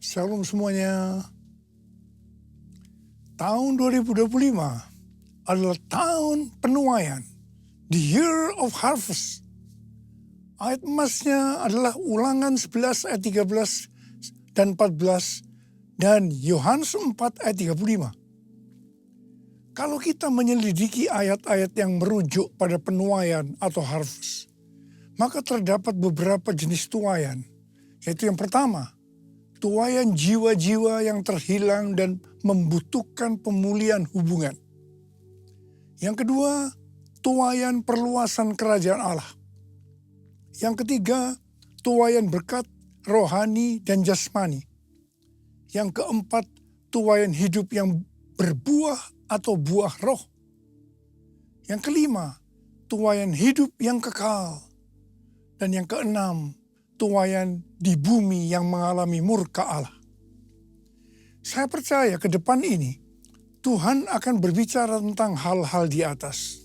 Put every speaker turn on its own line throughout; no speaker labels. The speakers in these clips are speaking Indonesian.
Shalom semuanya. Tahun 2025 adalah tahun penuaian, the year of harvest. Ayat emasnya adalah Ulangan 11 ayat 13 dan 14 dan Yohanes 4 ayat 35. Kalau kita menyelidiki ayat-ayat yang merujuk pada penuaian atau harvest, maka terdapat beberapa jenis tuaian, yaitu yang pertama, tuaian jiwa-jiwa yang terhilang dan membutuhkan pemulihan hubungan. Yang kedua, tuaian perluasan kerajaan Allah. Yang ketiga, tuaian berkat rohani dan jasmani. Yang keempat, tuaian hidup yang berbuah atau buah roh. Yang kelima, tuaian hidup yang kekal. Dan yang keenam, tuaian di bumi yang mengalami murka Allah. Saya percaya ke depan ini, Tuhan akan berbicara tentang hal-hal di atas.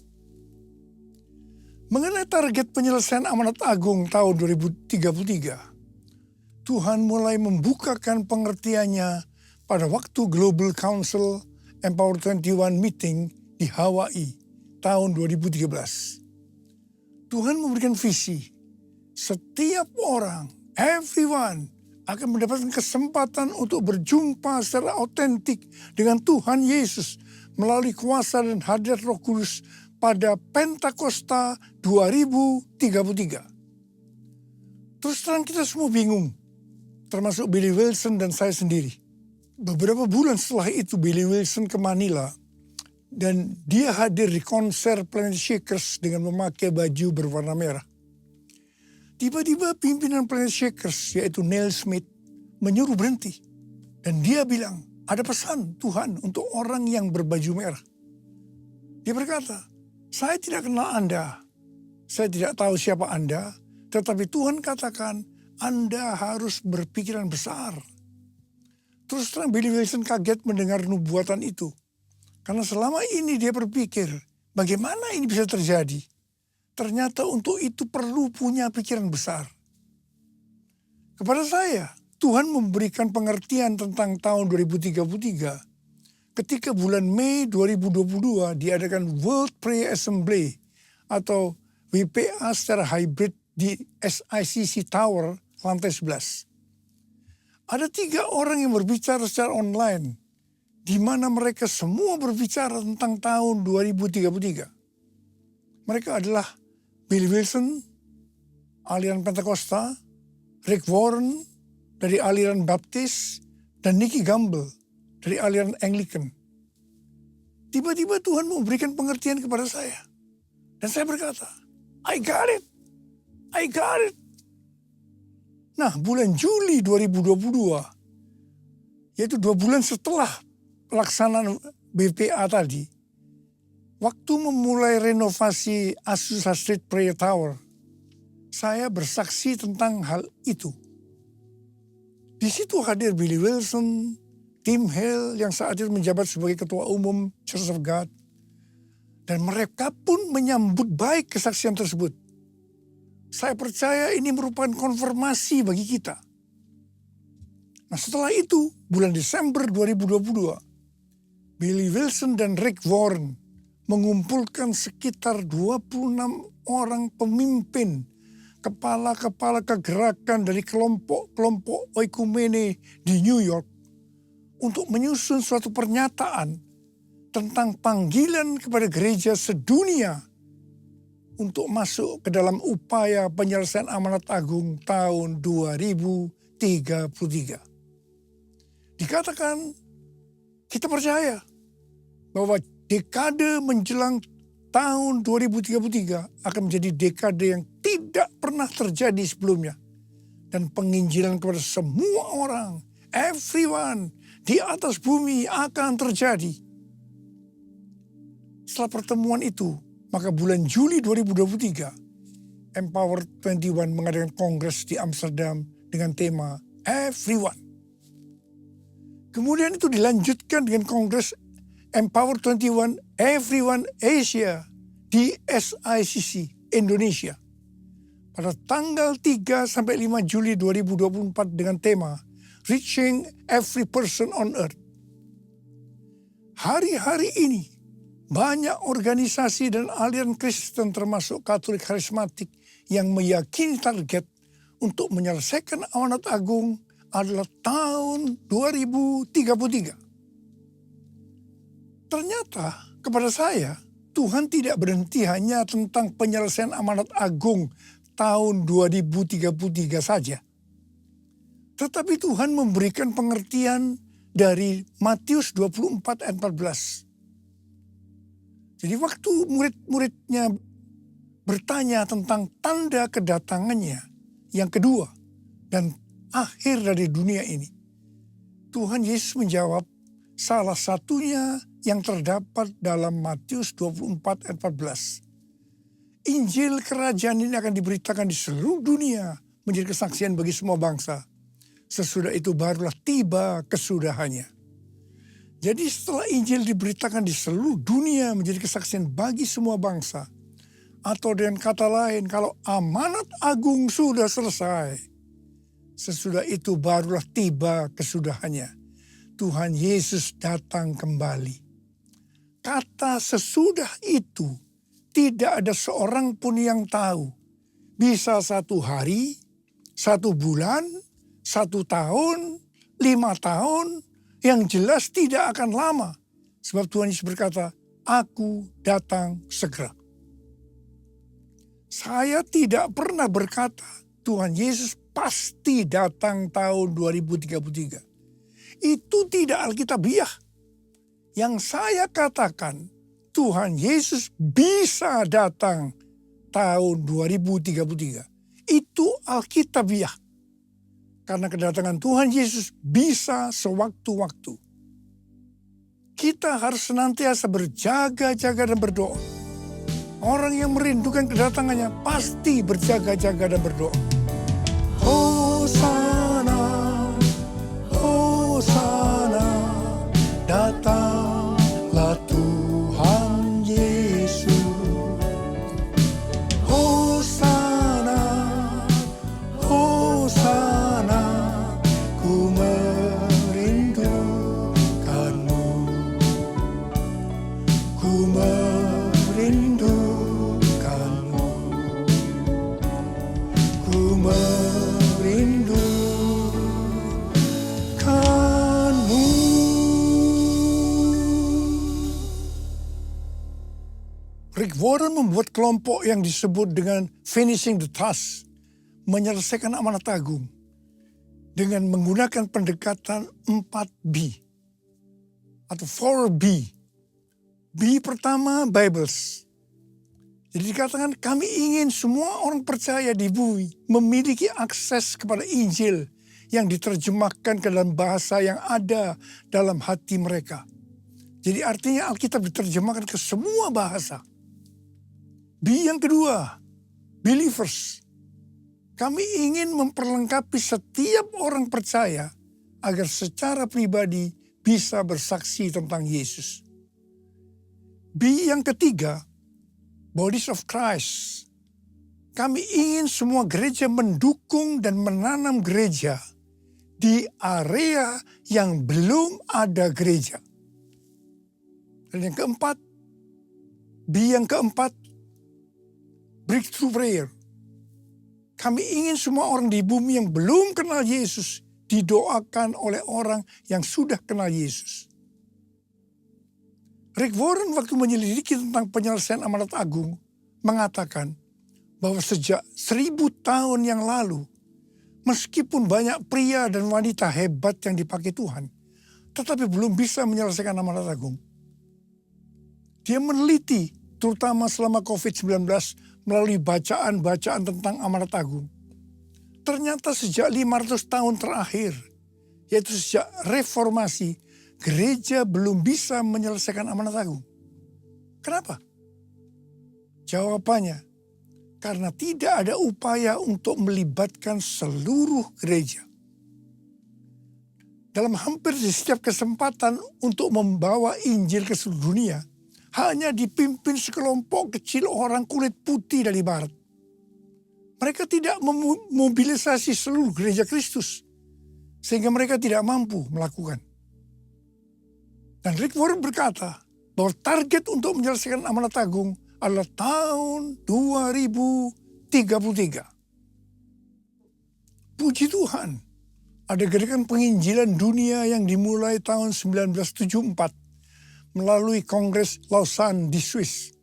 Mengenai target penyelesaian amanat agung tahun 2033, Tuhan mulai membukakan pengertiannya pada waktu Global Council Empower 21 meeting di Hawaii tahun 2013. Tuhan memberikan visi. Setiap orang, everyone, akan mendapatkan kesempatan untuk berjumpa secara autentik dengan Tuhan Yesus melalui kuasa dan hadirat Roh Kudus pada Pentakosta 2033. Terus terang kita semua bingung, termasuk Billy Wilson dan saya sendiri. Beberapa bulan setelah itu Billy Wilson ke Manila dan dia hadir di konser Planet Shakers dengan memakai baju berwarna merah. Tiba-tiba pimpinan Planet Shakers, yaitu Neil Smith, menyuruh berhenti. Dan dia bilang, ada pesan Tuhan untuk orang yang berbaju merah. Dia berkata, saya tidak kenal Anda, saya tidak tahu siapa Anda, tetapi Tuhan katakan, Anda harus berpikiran besar. Terus terang Billy Wilson kaget mendengar nubuatan itu. Karena selama ini dia berpikir, bagaimana ini bisa terjadi? Ternyata untuk itu perlu punya pikiran besar. Kepada saya, Tuhan memberikan pengertian tentang tahun 2033 ketika bulan Mei 2022 diadakan World Prayer Assembly atau WPA secara hybrid di SICC Tower lantai 11. Ada 3 orang yang berbicara secara online, di mana mereka semua berbicara tentang tahun 2033. Mereka adalah Billy Wilson, aliran Pentakosta, Rick Warren dari aliran Baptis, dan Nicky Gamble dari aliran Anglican. Tiba-tiba Tuhan memberikan pengertian kepada saya. Dan saya berkata, I got it. I got it. Nah, bulan Juli 2022, yaitu 2 bulan setelah pelaksanaan BPA tadi, waktu memulai renovasi Azusa Street Prayer Tower, saya bersaksi tentang hal itu. Di situ hadir Billy Wilson, Tim Hale yang saat itu menjabat sebagai Ketua Umum Church of God, dan mereka pun menyambut baik kesaksian tersebut. Saya percaya ini merupakan konfirmasi bagi kita. Nah, setelah itu, bulan Desember 2022, Billy Wilson dan Rick Warren mengumpulkan sekitar 26 orang pemimpin, kepala-kepala kegerakan dari kelompok-kelompok oikumene di New York untuk menyusun suatu pernyataan tentang panggilan kepada gereja sedunia untuk masuk ke dalam upaya penyelesaian amanat agung tahun 2033. Dikatakan, kita percaya bahwa dekade menjelang tahun 2033 akan menjadi dekade yang tidak pernah terjadi sebelumnya. Dan penginjilan kepada semua orang, everyone, di atas bumi akan terjadi. Setelah pertemuan itu, maka bulan Juli 2023, Empower 21 mengadakan kongres di Amsterdam dengan tema Everyone. Kemudian itu dilanjutkan dengan kongres Empower 21 Everyone Asia di SICC Indonesia pada tanggal 3 sampai 5 Juli 2024 dengan tema reaching every person on earth. Hari-hari ini banyak organisasi dan aliran Kristen termasuk Katolik karismatik yang meyakini target untuk menyelesaikan amanat agung adalah tahun 2033. Ternyata kepada saya, Tuhan tidak berhenti hanya tentang penyelesaian amanat agung tahun 2033 saja. Tetapi Tuhan memberikan pengertian dari Matius 24 ayat 14. Jadi waktu murid-muridnya bertanya tentang tanda kedatangannya yang kedua dan akhir dari dunia ini, Tuhan Yesus menjawab salah satunya yang terdapat dalam Matius 24 ayat 14. Injil kerajaan ini akan diberitakan di seluruh dunia menjadi kesaksian bagi semua bangsa. Sesudah itu barulah tiba kesudahannya. Jadi setelah Injil diberitakan di seluruh dunia menjadi kesaksian bagi semua bangsa. Atau dengan kata lain, kalau amanat agung sudah selesai, sesudah itu barulah tiba kesudahannya. Tuhan Yesus datang kembali. Kata sesudah itu tidak ada seorang pun yang tahu. Bisa 1 hari, 1 bulan, 1 tahun, 5 tahun, yang jelas tidak akan lama. Sebab Tuhan Yesus berkata, aku datang segera. Saya tidak pernah berkata, Tuhan Yesus pasti datang tahun 2033. Itu tidak alkitabiah. Yang saya katakan, Tuhan Yesus bisa datang tahun 2033. Itu alkitabiah. Karena kedatangan Tuhan Yesus bisa sewaktu-waktu. Kita harus senantiasa berjaga-jaga dan berdoa. Orang yang merindukan kedatangannya pasti berjaga-jaga dan berdoa. Hosana, Hosana, datanglah Tuhan Yesus. Hosana, Hosana, ku merindukanmu. Ku merindukanmu. Ku merindukanmu. Rick Warren membuat kelompok yang disebut dengan Finishing the Task, menyelesaikan amanat agung, dengan menggunakan pendekatan 4B atau 4B. B pertama, Bibles. Jadi dikatakan kami ingin semua orang percaya di bumi memiliki akses kepada Injil yang diterjemahkan ke dalam bahasa yang ada dalam hati mereka. Jadi artinya Alkitab diterjemahkan ke semua bahasa. B yang kedua, believers. Kami ingin memperlengkapi setiap orang percaya agar secara pribadi bisa bersaksi tentang Yesus. B yang ketiga, bodies of Christ. Kami ingin semua gereja mendukung dan menanam gereja di area yang belum ada gereja. Dan yang keempat, B yang keempat, breakthrough prayer. Kami ingin semua orang di bumi yang belum kenal Yesus didoakan oleh orang yang sudah kenal Yesus. Rick Warren waktu menyelidiki tentang penyelesaian amanat agung mengatakan bahwa sejak 1000 tahun yang lalu, meskipun banyak pria dan wanita hebat yang dipakai Tuhan, tetapi belum bisa menyelesaikan amanat agung. Dia meneliti terutama selama COVID-19 melalui bacaan-bacaan tentang amanat agung. Ternyata sejak 500 tahun terakhir, yaitu sejak reformasi, gereja belum bisa menyelesaikan amanat agung. Kenapa? Jawabannya, karena tidak ada upaya untuk melibatkan seluruh gereja. Dalam hampir di setiap kesempatan untuk membawa Injil ke seluruh dunia, hanya dipimpin sekelompok kecil orang kulit putih dari barat. Mereka tidak memobilisasi seluruh gereja Kristus. sehingga mereka tidak mampu melakukan. Dan Rick Warren berkata bahwa target untuk menyelesaikan amanat agung adalah tahun 2033. Puji Tuhan, ada gerakan penginjilan dunia yang dimulai tahun 1974 melalui Kongres Lausanne di Swiss.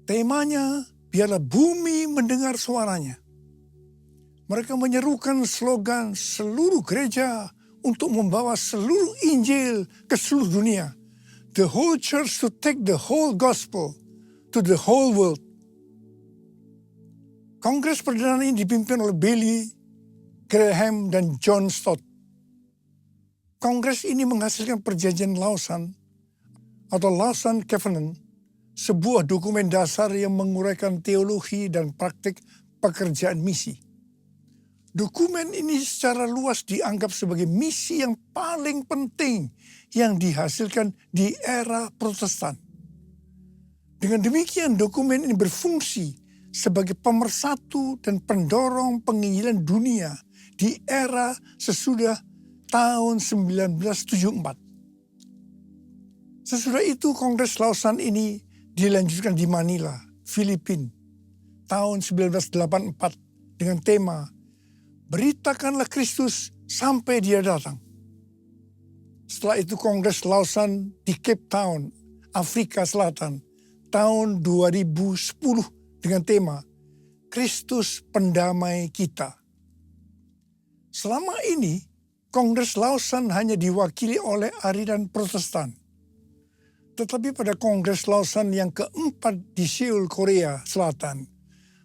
Temanya, biarlah bumi mendengar suaranya. Mereka menyerukan slogan seluruh gereja untuk membawa seluruh Injil ke seluruh dunia. The whole church to take the whole gospel to the whole world. Kongres perdana ini dipimpin oleh Billy Graham dan John Stott. Kongres ini menghasilkan perjanjian Lausanne atau Lausanne Covenant, sebuah dokumen dasar yang menguraikan teologi dan praktik pekerjaan misi. Dokumen ini secara luas dianggap sebagai misi yang paling penting yang dihasilkan di era Protestan. Dengan demikian, dokumen ini berfungsi sebagai pemersatu dan pendorong penginjilan dunia di era sesudah tahun 1974. Sesudah itu Kongres Lausanne ini dilanjutkan di Manila, Filipina, tahun 1984 dengan tema Beritakanlah Kristus sampai Dia datang. Setelah itu Kongres Lausanne di Cape Town, Afrika Selatan, tahun 2010 dengan tema Kristus Pendamai Kita. Selama ini, Kongres Lausanne hanya diwakili oleh aliran Protestan. Tetapi pada Kongres Lausanne yang keempat di Seoul, Korea Selatan,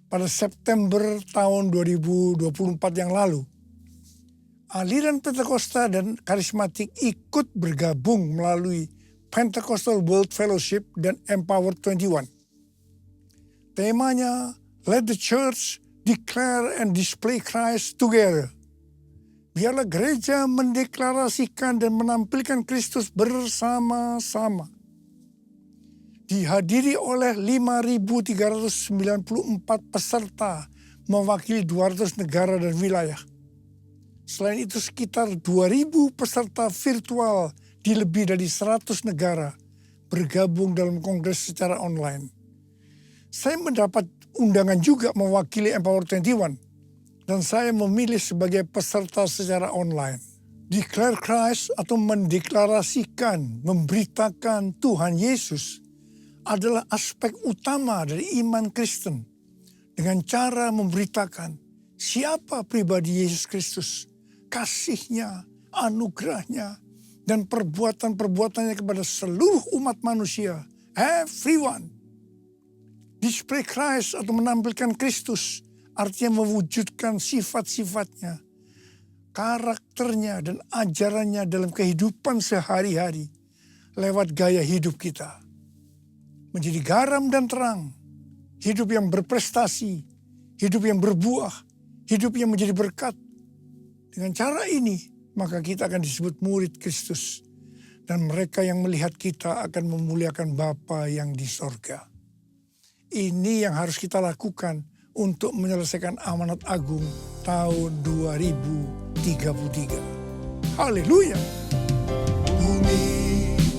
pada September tahun 2024 yang lalu, aliran Pentakosta dan karismatik ikut bergabung melalui Pentecostal World Fellowship dan Empower 21. Temanya, Let the Church Declare and Display Christ Together. Biarlah gereja mendeklarasikan dan menampilkan Kristus bersama-sama. Dihadiri oleh 5.394 peserta mewakili 200 negara dan wilayah. Selain itu sekitar 2.000 peserta virtual di lebih dari 100 negara bergabung dalam kongres secara online. Saya mendapat undangan juga mewakili Empower 21 dan saya memilih sebagai peserta secara online. Declare Christ atau mendeklarasikan, memberitakan Tuhan Yesus adalah aspek utama dari iman Kristen dengan cara memberitakan siapa pribadi Yesus Kristus, kasih-Nya, anugerah-Nya, dan perbuatan-perbuatannya kepada seluruh umat manusia, everyone. Display Christ atau menampilkan Kristus artinya mewujudkan sifat-sifatnya, karakternya, dan ajarannya dalam kehidupan sehari-hari lewat gaya hidup kita. Menjadi garam dan terang, hidup yang berprestasi, hidup yang berbuah, hidup yang menjadi berkat. Dengan cara ini, maka kita akan disebut murid Kristus. Dan mereka yang melihat kita akan memuliakan Bapa yang di sorga. Ini yang harus kita lakukan untuk menyelesaikan amanat agung tahun 2033. Haleluya! Bumi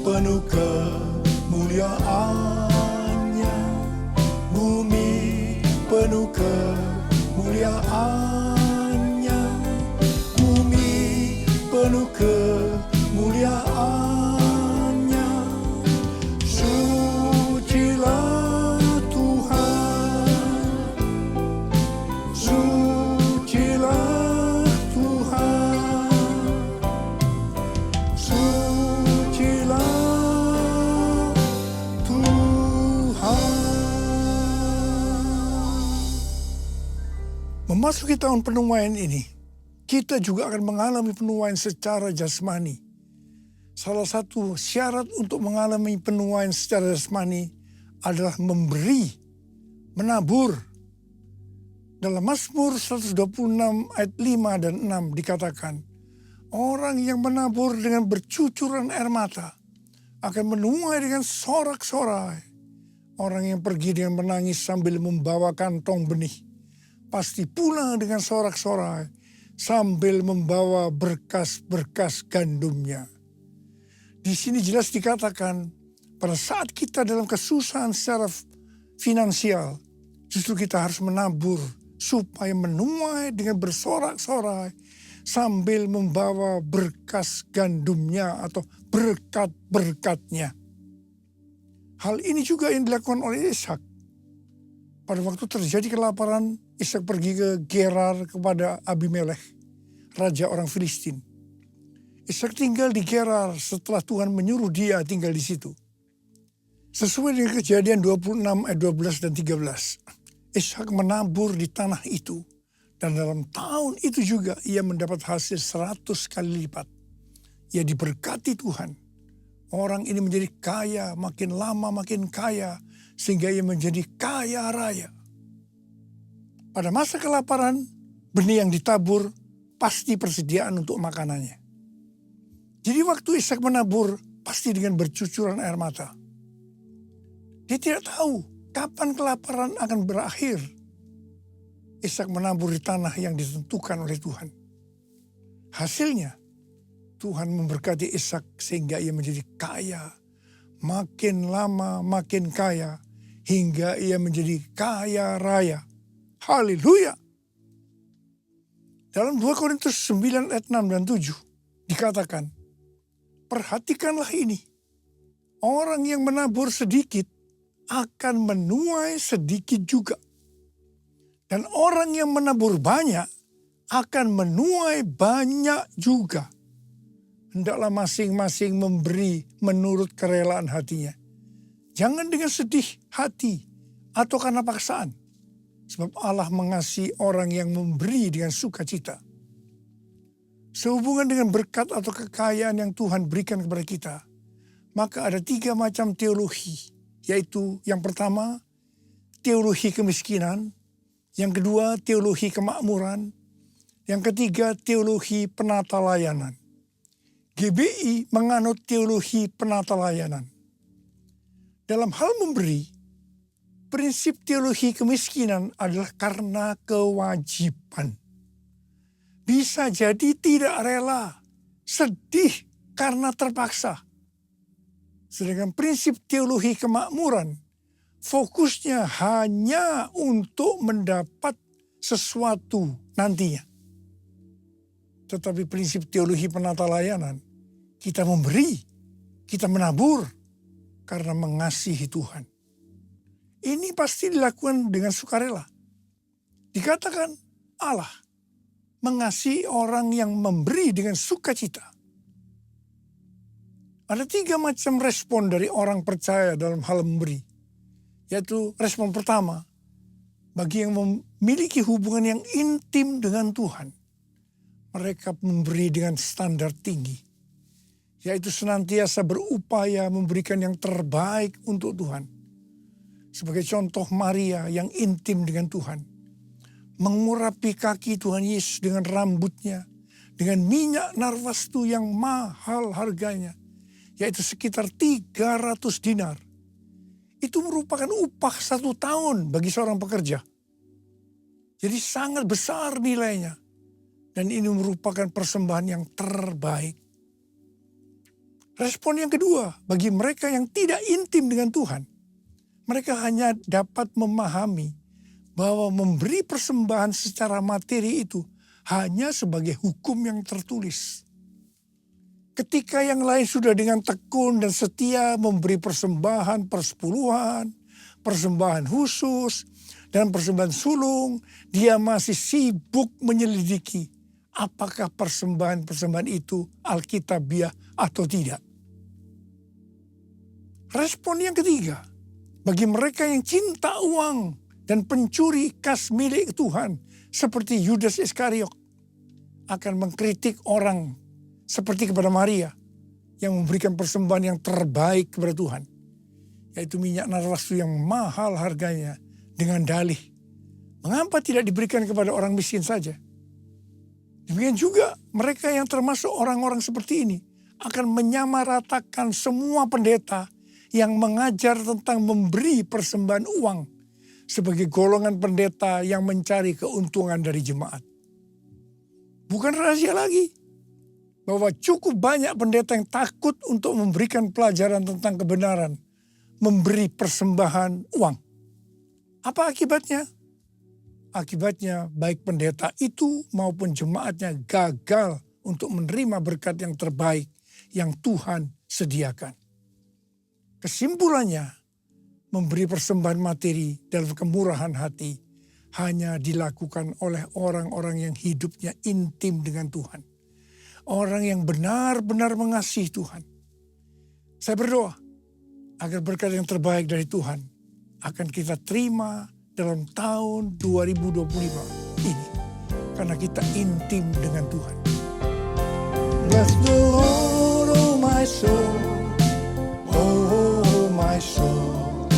penuh kemuliaan-Nya, bumi penuh kemuliaan-Nya, bumi penuh kemuliaan-Nya. Sucilah Tuhan, sucilah Tuhan, sucilah Tuhan. Memasuki tahun penuaian ini, kita juga akan mengalami penuaian secara jasmani. Salah satu syarat untuk mengalami penuaian secara jasmani adalah memberi, menabur. Dalam Mazmur 126 ayat 5 dan 6 dikatakan, orang yang menabur dengan bercucuran air mata akan menuai dengan sorak-sorai. Orang yang pergi dengan menangis sambil membawa kantong benih pasti pulang dengan sorak-sorai sambil membawa berkas-berkas gandumnya. Di sini jelas dikatakan pada saat kita dalam kesusahan secara finansial, justru kita harus menabur supaya menuai dengan bersorak-sorai sambil membawa berkas gandumnya atau berkat-berkatnya. Hal ini juga yang dilakukan oleh Ishak. Pada waktu terjadi kelaparan, Ishak pergi ke Gerar kepada Abimelekh, raja orang Filistin. Ishak tinggal di Gerar setelah Tuhan menyuruh dia tinggal di situ. Sesuai dengan Kejadian 26 ayat 12 dan 13. Ishak menabur di tanah itu. Dan dalam tahun itu juga ia mendapat hasil 100 kali lipat. Ia diberkati Tuhan. Orang ini menjadi kaya, makin lama makin kaya. Sehingga ia menjadi kaya raya. Pada masa kelaparan, benih yang ditabur pasti persediaan untuk makanannya. Jadi waktu Ishak menabur, pasti dengan bercucuran air mata. Dia tidak tahu kapan kelaparan akan berakhir. Ishak menabur di tanah yang ditentukan oleh Tuhan. Hasilnya, Tuhan memberkati Ishak sehingga ia menjadi kaya. Makin lama makin kaya, hingga ia menjadi kaya raya. Haleluya. Dalam 2 Korintus 9 ayat 6 dan 7 dikatakan, perhatikanlah ini. Orang yang menabur sedikit akan menuai sedikit juga. Dan orang yang menabur banyak akan menuai banyak juga. Hendaklah masing-masing memberi menurut kerelaan hatinya. Jangan dengan sedih hati atau karena paksaan. Sebab Allah mengasihi orang yang memberi dengan sukacita. Sehubungan dengan berkat atau kekayaan yang Tuhan berikan kepada kita, maka ada 3 macam teologi. Yaitu yang pertama, teologi kemiskinan. Yang kedua, teologi kemakmuran. Yang ketiga, teologi penata layanan. GBI menganut teologi penata layanan. Dalam hal memberi, prinsip teologi kemiskinan adalah karena kewajiban. Bisa jadi tidak rela, sedih karena terpaksa. Sedangkan prinsip teologi kemakmuran, fokusnya hanya untuk mendapat sesuatu nantinya. Tetapi prinsip teologi penata layanan, kita memberi, kita menabur karena mengasihi Tuhan. Ini pasti dilakukan dengan sukarela. Dikatakan Allah mengasihi orang yang memberi dengan sukacita. Ada 3 macam respon dari orang percaya dalam hal memberi. Yaitu respon pertama, bagi yang memiliki hubungan yang intim dengan Tuhan. Mereka memberi dengan standar tinggi. Yaitu senantiasa berupaya memberikan yang terbaik untuk Tuhan. Sebagai contoh Maria yang intim dengan Tuhan. Mengurapi kaki Tuhan Yesus dengan rambutnya. Dengan minyak narwastu yang mahal harganya. Yaitu sekitar 300 dinar. Itu merupakan upah 1 tahun bagi seorang pekerja. Jadi sangat besar nilainya. Dan ini merupakan persembahan yang terbaik. Respon yang kedua, bagi mereka yang tidak intim dengan Tuhan. Mereka hanya dapat memahami bahwa memberi persembahan secara materi itu hanya sebagai hukum yang tertulis. Ketika yang lain sudah dengan tekun dan setia memberi persembahan persepuluhan, persembahan khusus, dan persembahan sulung, dia masih sibuk menyelidiki apakah persembahan-persembahan itu alkitabiah atau tidak. Respon yang ketiga, bagi mereka yang cinta uang dan pencuri kas milik Tuhan, seperti Yudas Iskariot, akan mengkritik orang seperti kepada Maria yang memberikan persembahan yang terbaik kepada Tuhan. Yaitu minyak narwastu yang mahal harganya dengan dalih. Mengapa tidak diberikan kepada orang miskin saja? Demikian juga mereka yang termasuk orang-orang seperti ini akan menyamaratakan semua pendeta yang mengajar tentang memberi persembahan uang sebagai golongan pendeta yang mencari keuntungan dari jemaat. Bukan rahasia lagi. Bahwa cukup banyak pendeta yang takut untuk memberikan pelajaran tentang kebenaran. Memberi persembahan uang. Apa akibatnya? Akibatnya baik pendeta itu maupun jemaatnya gagal untuk menerima berkat yang terbaik yang Tuhan sediakan. Kesimpulannya, memberi persembahan materi dalam kemurahan hati hanya dilakukan oleh orang-orang yang hidupnya intim dengan Tuhan. Orang yang benar-benar mengasihi Tuhan. Saya berdoa agar berkat yang terbaik dari Tuhan akan kita terima dalam tahun 2025 ini. Karena kita intim dengan Tuhan. Bless the Lord, oh my soul, oh my soul,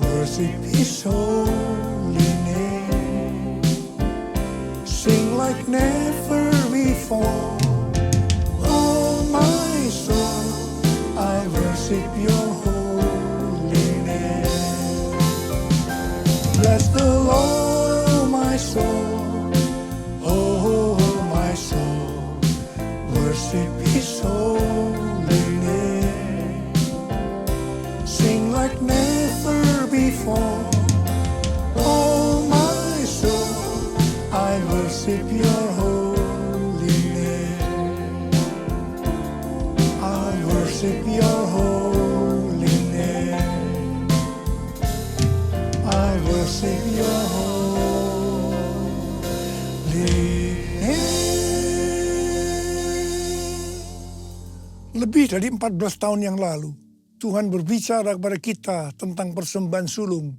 worship His holy name. Sing like never before. Worship your holy name. Bless the Lord, oh my soul, oh my soul. Worship His holy name. Sing like never before. Oh my soul, I worship your holy name. I worship your holy name. I worship your holy name. Lebih dari 14 tahun yang lalu, Tuhan berbicara kepada kita tentang persembahan sulung.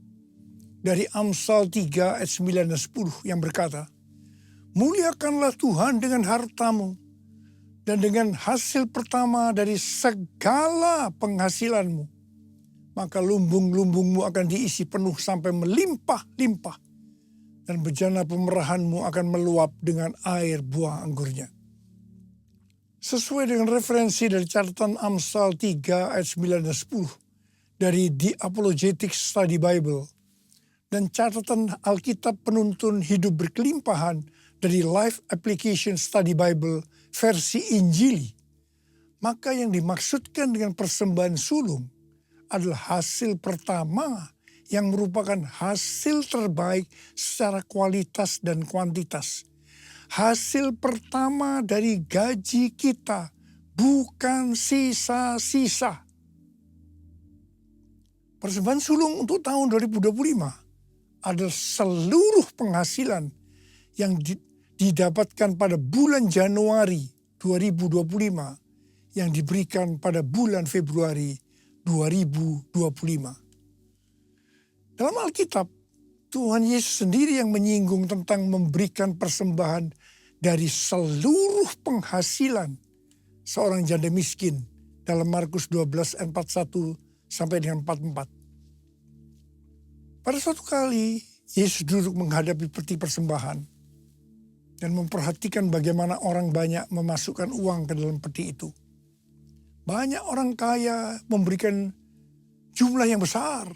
Dari Amsal 3 ayat 9 dan 10 yang berkata, muliakanlah Tuhan dengan hartamu, dan dengan hasil pertama dari segala penghasilanmu, maka lumbung-lumbungmu akan diisi penuh sampai melimpah-limpah, dan bejana pemerahanmu akan meluap dengan air buah anggurnya. Sesuai dengan referensi dari catatan Amsal 3 ayat 9 dan 10 dari The Apologetic Study Bible, dan catatan Alkitab Penuntun Hidup Berkelimpahan dari Life Application Study Bible versi Injili, maka yang dimaksudkan dengan persembahan sulung adalah hasil pertama yang merupakan hasil terbaik secara kualitas dan kuantitas. Hasil pertama dari gaji kita, bukan sisa-sisa. Persembahan sulung untuk tahun 2025 adalah seluruh penghasilan yang didapatkan pada bulan Januari 2025 yang diberikan pada bulan Februari 2025. Dalam Alkitab, Tuhan Yesus sendiri yang menyinggung tentang memberikan persembahan dari seluruh penghasilan seorang janda miskin dalam Markus 12 ayat 41 sampai dengan 44. Pada suatu kali, Yesus duduk menghadapi peti persembahan dan memperhatikan bagaimana orang banyak memasukkan uang ke dalam peti itu. Banyak orang kaya memberikan jumlah yang besar.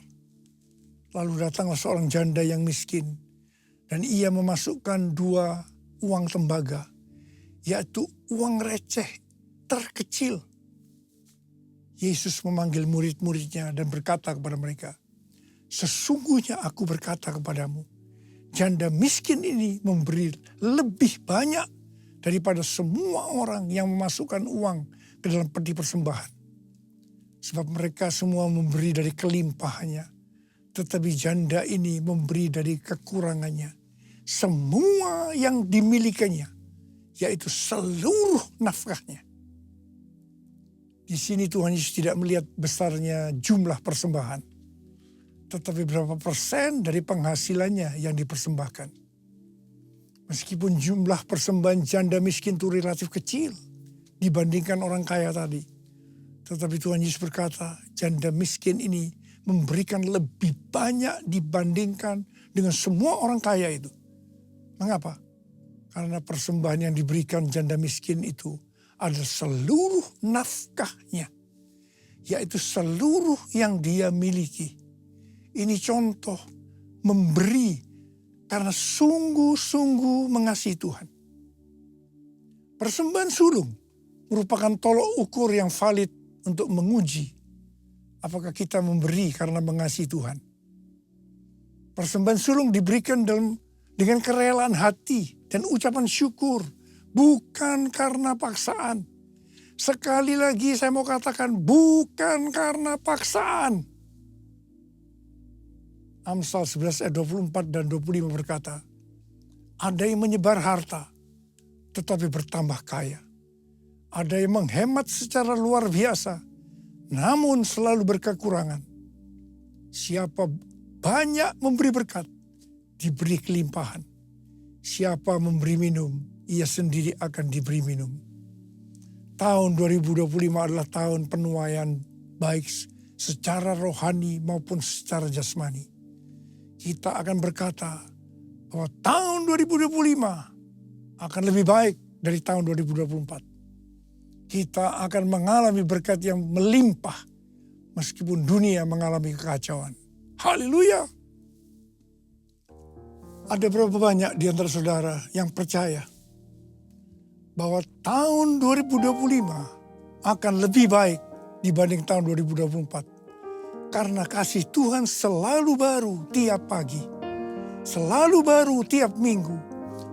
Lalu datanglah seorang janda yang miskin, dan ia memasukkan 2 uang tembaga, yaitu uang receh terkecil. Yesus memanggil murid-muridnya dan berkata kepada mereka, sesungguhnya aku berkata kepadamu, janda miskin ini memberi lebih banyak daripada semua orang yang memasukkan uang ke dalam peti persembahan. Sebab mereka semua memberi dari kelimpahannya, tetapi janda ini memberi dari kekurangannya. Semua yang dimilikinya, yaitu seluruh nafkahnya. Di sini Tuhan Yesus tidak melihat besarnya jumlah persembahan, tetapi berapa persen dari penghasilannya yang dipersembahkan. Meskipun jumlah persembahan janda miskin itu relatif kecil dibandingkan orang kaya tadi, tetapi Tuhan Yesus berkata, janda miskin ini memberikan lebih banyak dibandingkan dengan semua orang kaya itu. Mengapa? Karena persembahan yang diberikan janda miskin itu adalah seluruh nafkahnya, yaitu seluruh yang dia miliki. Ini contoh memberi karena sungguh-sungguh mengasihi Tuhan. Persembahan sulung merupakan tolok ukur yang valid untuk menguji apakah kita memberi karena mengasihi Tuhan. Persembahan sulung diberikan dengan kerelaan hati dan ucapan syukur, bukan karena paksaan. Sekali lagi saya mau katakan, bukan karena paksaan. Amsal 11 ayat 24 dan 25 berkata, ada yang menyebar harta, tetapi bertambah kaya. Ada yang menghemat secara luar biasa, namun selalu berkekurangan. Siapa banyak memberi berkat, diberi kelimpahan. Siapa memberi minum, ia sendiri akan diberi minum. Tahun 2025 adalah tahun penuaian baik secara rohani maupun secara jasmani. Kita akan berkata bahwa tahun 2025 akan lebih baik dari tahun 2024. Kita akan mengalami berkat yang melimpah meskipun dunia mengalami kekacauan. Haleluya. Ada berapa banyak di antara saudara yang percaya bahwa tahun 2025 akan lebih baik dibanding tahun 2024. Karena kasih Tuhan selalu baru tiap pagi, selalu baru tiap minggu,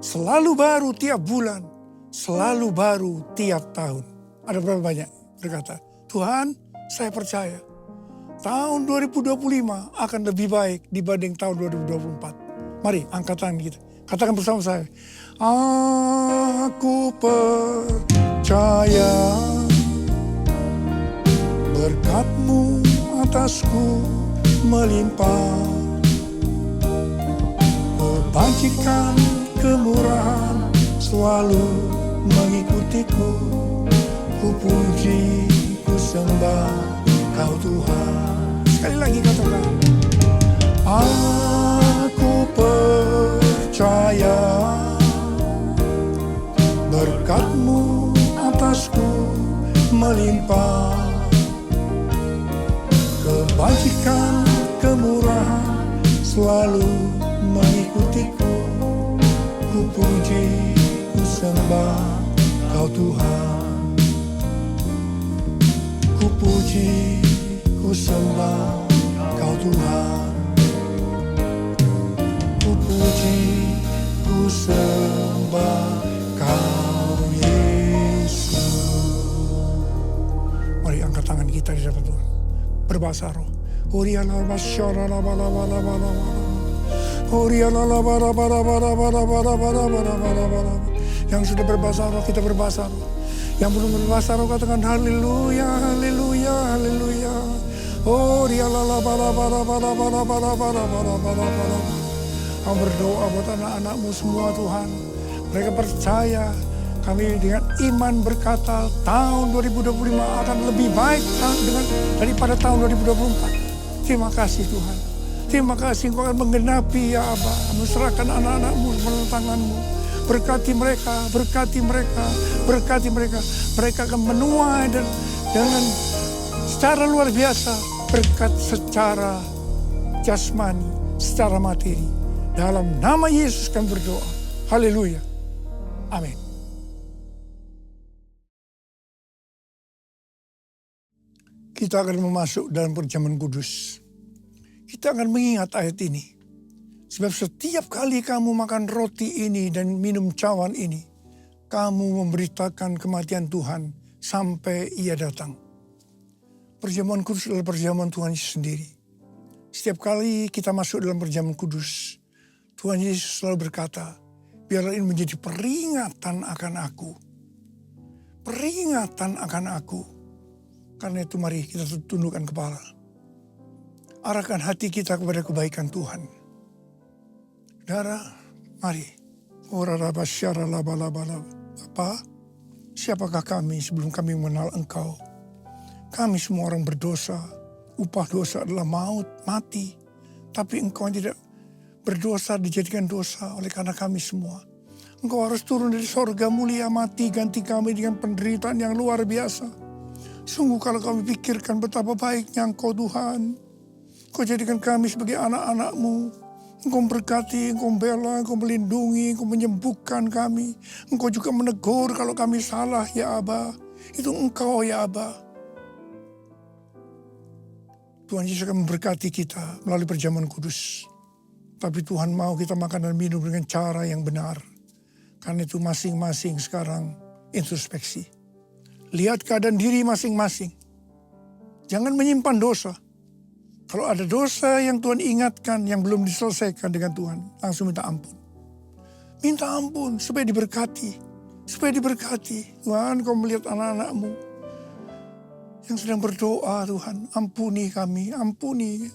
selalu baru tiap bulan, selalu baru tiap tahun. Ada berapa banyak berkata, Tuhan saya percaya tahun 2025 akan lebih baik dibanding tahun 2024. Mari angkat tangan kita, katakan bersama saya. Aku percaya berkat-Mu atasku melimpah, kebajikan, kemurahan selalu mengikutiku. Ku puji, ku sembah Kau Tuhan. Sekali lagi katakan, aku percaya berkat-Mu atasku melimpah, kebajikan, kemurahan selalu mengikutiku. Ku puji, ku sembah Kau Tuhan. Ku puji, ku sembah Kau Tuhan. Ku puji, ku sembah Kau Yesus. Mari angkat tangan kita di hadapan Tuhan. Berbahasa roh. Yang sudah berbahasa roh, kita berbahasa roh. Yang belum berbahasa roh, katakan haleluya, haleluya, haleluya. Kau berdoa buat anak-anak-Mu semua Tuhan. Mereka percaya, kami dengan iman berkata tahun 2025 akan lebih baik daripada tahun 2024. Terima kasih Tuhan. Terima kasih Engkau akan menggenapi ya Aba. Menserahkan anak-anak-Mu dalam tangan-Mu. Berkati mereka, berkati mereka, berkati mereka. Mereka akan menuai dan dengan secara luar biasa berkat secara jasmani, secara materi. Dalam nama Yesus kami berdoa. Haleluya. Amin. Kita akan memasuk dalam perjamuan kudus. Kita akan mengingat ayat ini. Sebab setiap kali kamu makan roti ini dan minum cawan ini, kamu memberitakan kematian Tuhan sampai Ia datang. Perjamuan kudus adalah perjamuan Tuhan Yesus sendiri. Setiap kali kita masuk dalam perjamuan kudus, Tuhan Yesus selalu berkata, biarlah ini menjadi peringatan akan aku. Peringatan akan aku. Karena itu mari kita tundukkan kepala. Arahkan hati kita kepada kebaikan Tuhan. Saudara, mari. Bapa, siapakah kami sebelum kami mengenal Engkau? Kami semua orang berdosa. Upah dosa adalah maut, mati. Tapi Engkau tidak berdosa dijadikan dosa oleh karena kami semua. Engkau harus turun dari sorga mulia, mati, ganti kami dengan penderitaan yang luar biasa. Sungguh kalau kami pikirkan betapa baiknya Engkau Tuhan. Kau jadikan kami sebagai anak-anak-Mu. Engkau memberkati, Engkau membela, Engkau melindungi, Engkau menyembuhkan kami. Engkau juga menegur kalau kami salah, ya Aba. Itu Engkau, ya Aba. Tuhan Yesus akan memberkati kita melalui perjamuan kudus. Tapi Tuhan mau kita makan dan minum dengan cara yang benar. Karena itu masing-masing sekarang introspeksi. Lihat keadaan diri masing-masing. Jangan menyimpan dosa. Kalau ada dosa yang Tuhan ingatkan yang belum diselesaikan dengan Tuhan, langsung minta ampun. Minta ampun supaya diberkati. Supaya diberkati. Tuhan, Kau melihat anak-anak-Mu yang sedang berdoa, Tuhan. Ampuni kami, ampuni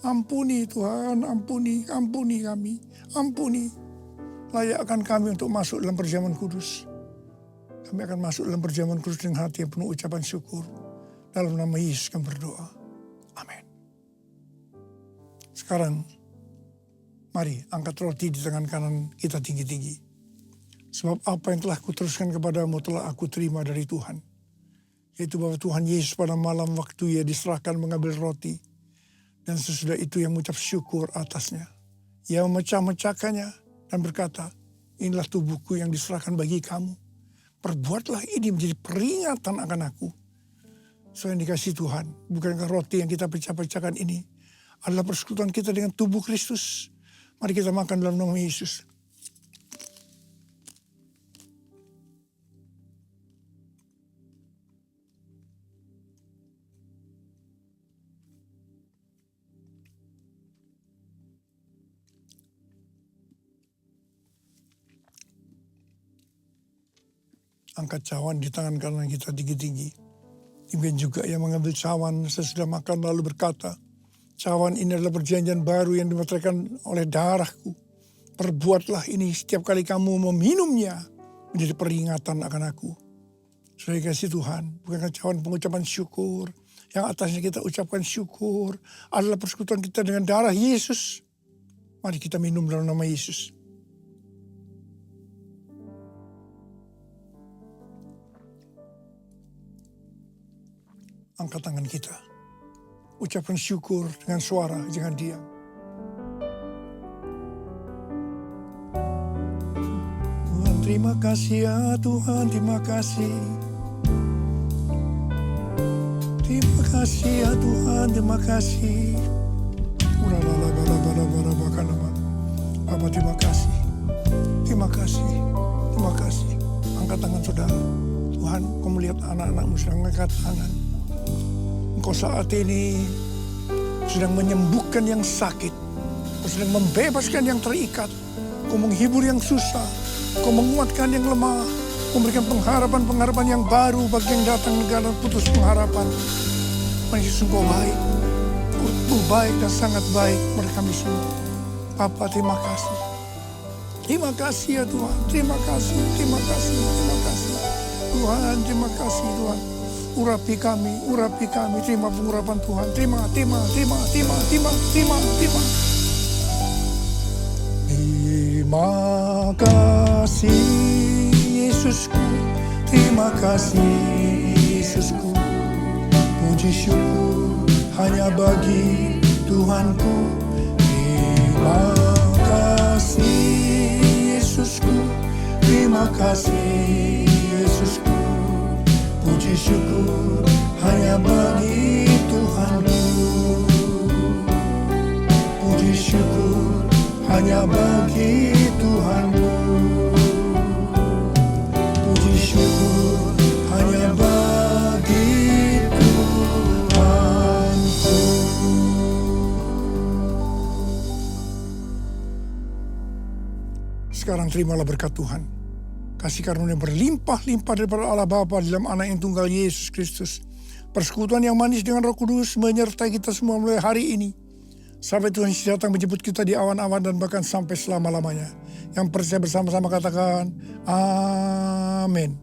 Tuhan, ampuni kami, ampuni. Layakkan kami untuk masuk dalam perjamuan kudus. Kami akan masuk dalam perjamuan kudus dengan hati yang penuh ucapan syukur. Dalam nama Yesus kami berdoa. Amin. Sekarang, mari angkat roti di tangan kanan kita tinggi-tinggi. Sebab apa yang telah kuteruskan kepadamu telah aku terima dari Tuhan. Yaitu bahwa Tuhan Yesus pada malam waktu Ia diserahkan mengambil roti. Dan sesudah itu Ia mengucap syukur atasnya. Ia memecah-mecahkannya dan berkata, inilah tubuhku yang diserahkan bagi kamu. Perbuatlah ini menjadi peringatan akan aku. So yang dikasih Tuhan, bukankah roti yang kita pecah-pecahkan ini adalah persekutuan kita dengan tubuh Kristus. Mari kita makan dalam nama Yesus. Angkat cawan di tangan kanan kita tinggi-tinggi. Demikian juga yang mengambil cawan sesudah makan lalu berkata, cawan ini adalah perjanjian baru yang dimeteraikan oleh darahku. Perbuatlah ini setiap kali kamu meminumnya menjadi peringatan akan aku. Saudara kasih Tuhan, bukankah cawan pengucapan syukur yang atasnya kita ucapkan syukur adalah persekutuan kita dengan darah Yesus. Mari kita minum dalam nama Yesus. Angkat tangan kita. Ucapkan syukur dengan suara, jangan diam. Tuhan terima kasih ya Tuhan, terima kasih. Terima kasih ya Tuhan, terima kasih. Bapak terima kasih. Terima kasih. Terima kasih. Angkat tangan saudara. Tuhan, Kau melihat anak-anak-Mu sedang angkat tangan. Engkau saat ini sedang menyembuhkan yang sakit. Engkau sedang membebaskan yang terikat. Engkau menghibur yang susah. Engkau menguatkan yang lemah. Engkau memberikan pengharapan-pengharapan yang baru bagi yang datang negara putus pengharapan. Yesus, Engkau baik. Engkau baik dan sangat baik kepada kami semua. Bapa, terima kasih. Terima kasih ya Tuhan. Terima kasih, terima kasih, terima kasih. Tuhan, terima kasih Tuhan. Urapi kami, terima pengurapan Tuhan, terima. Terima kasih Yesusku, terima kasih Yesusku. Puji syukur hanya bagi Tuhanku. Terima kasih Yesusku, terima kasih Yesusku. Puji syukur hanya bagi Tuhanku. Puji syukur hanya bagi Tuhanku. Puji syukur hanya bagi Tuhanku. Sekarang terimalah berkat Tuhan. Kasih karunia berlimpah-limpah daripada Allah Bapa dalam Anak yang tunggal Yesus Kristus. Persekutuan yang manis dengan Roh Kudus menyertai kita semua mulai hari ini. Sampai Tuhan Yesus datang menjemput kita di awan-awan dan bahkan sampai selama-lamanya. Yang percaya bersama-sama katakan, Amin.